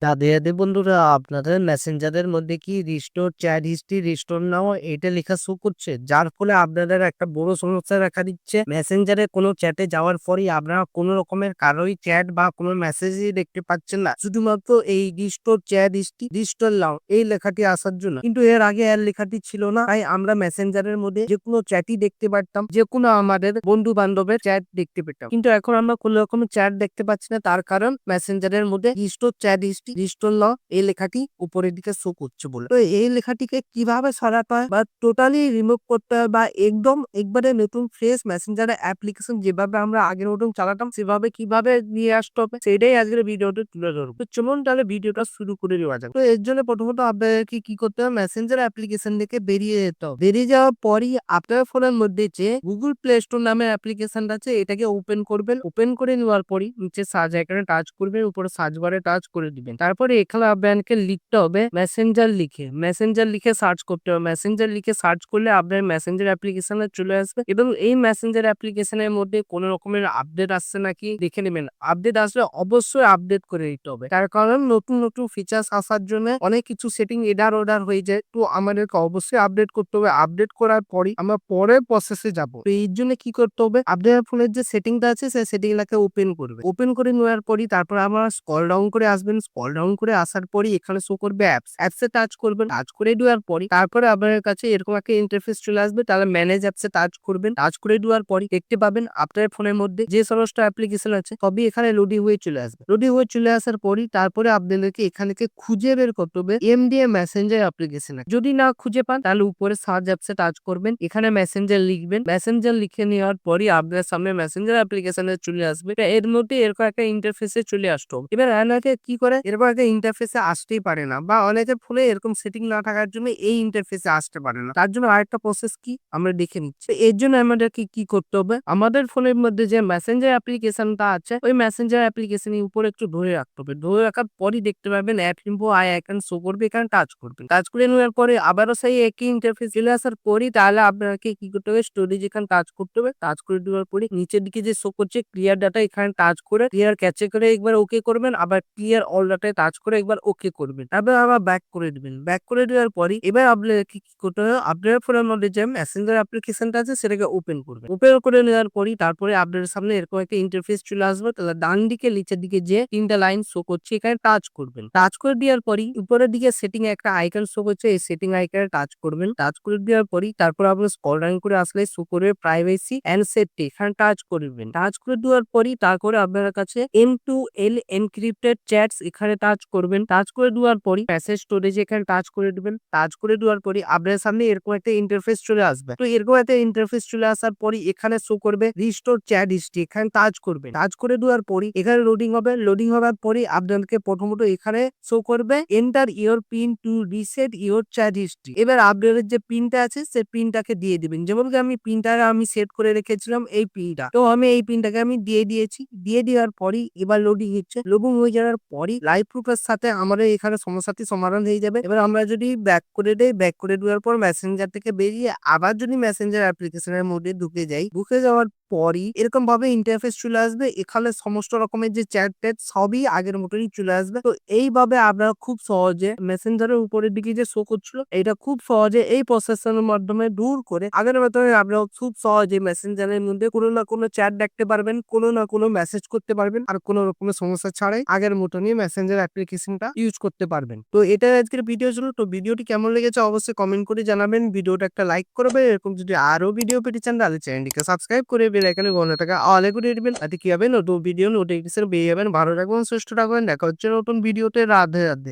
রাধে রাধে বন্ধুরা, আপনাদের মেসেঞ্জারের মধ্যে কি রিস্টোর চ্যাট হিস্ট্রি রিস্টোর নাও এটা লেখা শো করছে, যার ফলে আপনাদের একটা বড় সমস্যা দেখা দিচ্ছে। মেসেঞ্জারে কোনো চ্যাটে যাওয়ার পরই আপনারা কোনো রকমের কারোই চ্যাট বা কোনো মেসেজই দেখতে পাচ্ছেন না, শুধুমাত্র এই রিস্টোর চ্যাট হিস্ট্রি রিস্টোর নাও এই লেখাটি আসার জন্য। কিন্তু এর আগে এর লেখাটি ছিল না, তাই আমরা মেসেঞ্জারের মধ্যে যে কোনো চ্যাটই দেখতে পারতাম, যে কোনো আমাদের বন্ধু বান্ধবের চ্যাট দেখতে পেতাম। কিন্তু এখন আমরা কোনো রকমের চ্যাট দেখতে পাচ্ছি না, তার কারণ মেসেঞ্জারের মধ্যে রিস্টোর চ্যাট হিস্ট্রি রিস্টোর নাও এই লেখাটি উপরের দিকে শো করছে বলে। তো এই লেখাটিকে কিভাবে সরাতে হয় বা টোটালি রিমুভ করতে হয় বা একদম একবারে নতুন ফ্রেশ মেসেঞ্জার অ্যাপ্লিকেশন যেভাবে আমরা আগের মতন চালাতাম সেভাবে কিভাবে নিয়ে আসতে হবে, সেটাই আজকের ভিডিওতে তুলে ধরবো। তো চলুন তাহলে ভিডিওটা শুরু করে দেওয়া যাক। তো এর জন্য প্রথমত আপনাদেরকে কি করতে হবে, মেসেঞ্জার অ্যাপ্লিকেশন থেকে বেরিয়ে যেতে হবে। বেরিয়ে যাওয়ার পরই আপনার ফোনের মধ্যে যে গুগল প্লে স্টোর নামের অ্যাপ্লিকেশনটা আছে এটাকে ওপেন করবেন। ওপেন করে নেওয়ার পরই নিচে সার্চ আইকনে টাচ করবেন, উপরে সার্চ বারে টাচ করে দিবেন। তারপরে এখানে আপনাকে লিখতে হবে মেসেঞ্জার লিখে সার্চ করতে হবে। মেসেঞ্জার লিখে সার্চ করলে আপনার মেসেঞ্জার অ্যাপ্লিকেশনে চলে আসবে এবং এই মেসেঞ্জার অ্যাপ্লিকেশনের মধ্যে কোনো রকমের আপডেট আসছে নাকি দেখে নেবেন। আপডেট আসলে অবশ্যই আপডেট করে দিতে হবে, তার কারণ নতুন নতুন ফিচার্স আসার জন্য অনেক কিছু সেটিং এডার ওডার হয়ে যায়। তো আমাদেরকে অবশ্যই আপডেট করতে হবে। আপডেট করার পরই আমরা পরের প্রসেসে যাব। তো এই জন্য কি করতে হবে, আপনার ফোনের যে সেটিংটা আছে সেই সেটিংটাকে ওপেন করবে। ওপেন করে নেওয়ার পরই তারপর আমরা স্ক্রল ডাউন করে আসবেন। স্ক্রল ডাউন করে আসার পরই এখানে শো করবে অ্যাপসে টাচ করবেন। টাচ করে দেওয়ার পরই তারপরে আপনার কাছে এরকম একটা ইন্টারফেস চলে আসবে। তাহলে ম্যানেজ অ্যাপসে টাচ করবেন। টাচ করে দেওয়ার পরই দেখতে পাবেন আপনার ফোনের মধ্যে যে সমস্ত অ্যাপ্লিকেশন আছে সবই এখানে লোডিং হয়ে চলে আসবে। লোডিং হয়ে চলে আসার পরই তারপরে আপনাদেরকে এখানে খুঁজে বের করতে হবে এমডিএ মেসেঞ্জার অ্যাপ্লিকেশন। যদি না খুঁজে পান তাহলে উপরে সার্চ অ্যাপসে টাচ করবেন, এখানে মেসেঞ্জার লিখবেন। মেসেঞ্জার লিখে নেওয়ার পরই আপনার সামনে মেসেঞ্জার অ্যাপ্লিকেশনে চলে আসবে। এর মধ্যে এরকম একটা ইন্টারফেসে চলে আসতো। এবার অনেকে কি করে, এরকম একটা ইন্টারফেসে আসতেই পারে না বা অনেকের ফোনে এরকম সেটিং না থাকার জন্য এই ইন্টারফেসে আসতে পারে না। তার জন্য আরেকটা প্রসেস কি আমরা দেখে নিচ্ছি। তো এর জন্য আমাদেরকে কি করতে হবে, আমাদের ফোনের মধ্যে যে মেসেঞ্জার অ্যাপ্লিকেশনটা আছে ওই মেসেঞ্জার অ্যাপ্লিকেশনের উপরে একটু ধরে রাখতে হবে। ধরে রাখার পরই দেখতে পাবেন app info I icon show করবে, এখানে টাচ করবেন। টাচ করে নেওয়ার পরে আবারও সেই একই ইন্টারফেস চলে আসার পরই তাহলে আপনাকে কি করতে হবে, স্টোরেজ এখানে টাচ করতে হবে। টাচ করে দেওয়ার পরে নিচের দিকে যে শো করছে ক্লিয়ার ডাটা এখানে টাচ করে ক্লিয়ার ক্যাচে করে একবার ওকে করবেন, আবার ক্লিয়ার অল ডাটায় টাচ করে একবার ওকে করবেন, তারপর আবার ব্যাক করে দিবেন। ব্যাক করে দেওয়ার পরই এবার আপনাকে কি করতে হবে, আপনার ফোনের মধ্যে যে মেসেঞ্জার অ্যাপ্লিকেশনটা আছে সেটাকে ওপেন করবেন। ওপেন করে নেওয়ার পরই তারপরে আপনার সামনে এরকম একটা ইন্টারফেস চলে আসবে। তাহলে ডান দিকে নিচের দিকে যে তিনটা লাইন শো করছে এখানে টাচ করবেন। টাচ করে দেওয়ার পরই উপরের দিকে সেটিং এ একটা আইকন শো করছে, এই সেটিং আইকনে টাচ করবেন। টাচ করে দেওয়ার পরই তারপর আপনার স্ক্রল ডাউন করে আসলে শো করবে প্রাইভেসি এন্ড সেফটি, এখানে টাচ করবেন। টাচ করে দেওয়ার পরই তারপরে আপনার কাছে M2L এনক্রিপ্টেড চ্যাটস এখানে টাচ করবেন। টাচ করে দেওয়ার পরই মেসেজ স্টোরেজ এখানে টাচ করে দিবেন। টাচ করে দেওয়ার পরই আপনার সামনে এরকম একটা ইন্টারফেস চলে আসবে। তো এরকম একটা ইন্টারফেস চলে আসার পরই এখানে শো করবে রিস্টোর চ্যাট হিস্ট্রি, এখানে টাচ করবেন। টাচ করে দেওয়ার পরই এখানে লোডিং হবে। লোডিং হওয়ার পরই আপনাদেরকে প্রথমত এখানে শো করবে enter your pin two reset your chat history. এবার আপনাদের যে পিনটা আছে সেই পিনটাকে দিয়ে দিবেন। যেমন কি আমি পিনটা সেট করে রেখেছিলাম এই পিনটা, তো আমি এই পিনটাকে আমি দিয়ে দিয়েছি। দিয়ে দেওয়ার পরই এবার লোডিং হচ্ছে। লোডিং হয়ে যাওয়ার পরই লাইভ প্রুফের সাথে আমাদের এখানে সমস্যাটি সমাধান হয়ে যাবে। এবার আমরা যদি ব্যাক করে দেই, ব্যাক করে দেওয়ার পর মেসেঞ্জার থেকে বেরিয়ে আবার যদি মেসেঞ্জার অ্যাপ্লিকেশনের মধ্যে ঢুকে যাই, ঢুকে যাওয়ার পরই এরকম ভাবে ইন্টারফেস চলে আসবে। এখানে সমস্ত রকমের যে চ্যাট ট্যাট সবই আগের মতনই চলে আসবে। তো এইভাবে আপনারা খুব সহজে মেসেঞ্জারের উপরের দিকে যে শো করছিল এটা খুব সহজে এই প্রসেসরের মাধ্যমে দূর করে আগের মতনই আপনারা খুব সহজে মেসেঞ্জারের মধ্যে কোনো না কোনো চ্যাট দেখতে পারবেন, কোনো না কোনো মেসেজ করতে পারবেন, আর কোনো রকমের সমস্যা ছাড়াই আগের মতনই মেসেঞ্জার অ্যাপ্লিকেশনটা ইউজ করতে পারবেন। তো এটা আজকের ভিডিও ছিল। তো ভিডিওটি কেমন লেগেছে অবশ্যই কমেন্ট করে জানাবেন। ভিডিওটা একটা লাইক করবে, এরকম যদি আরো ভিডিও পেতে চান তাহলে চ্যানেলটিকে সাবস্ক্রাইব করে বেল আইকনে ঘন্টাটাকে অলে করে দিবেন। তাতে কি হবে, নতুন ভিডিও নোটিফিকেশন পেয়ে যাবেন। ভালো থাকবেন, সুস্থ থাকবেন, দেখা হচ্ছে নতুন ভিডিওতে। রাধে রাধে।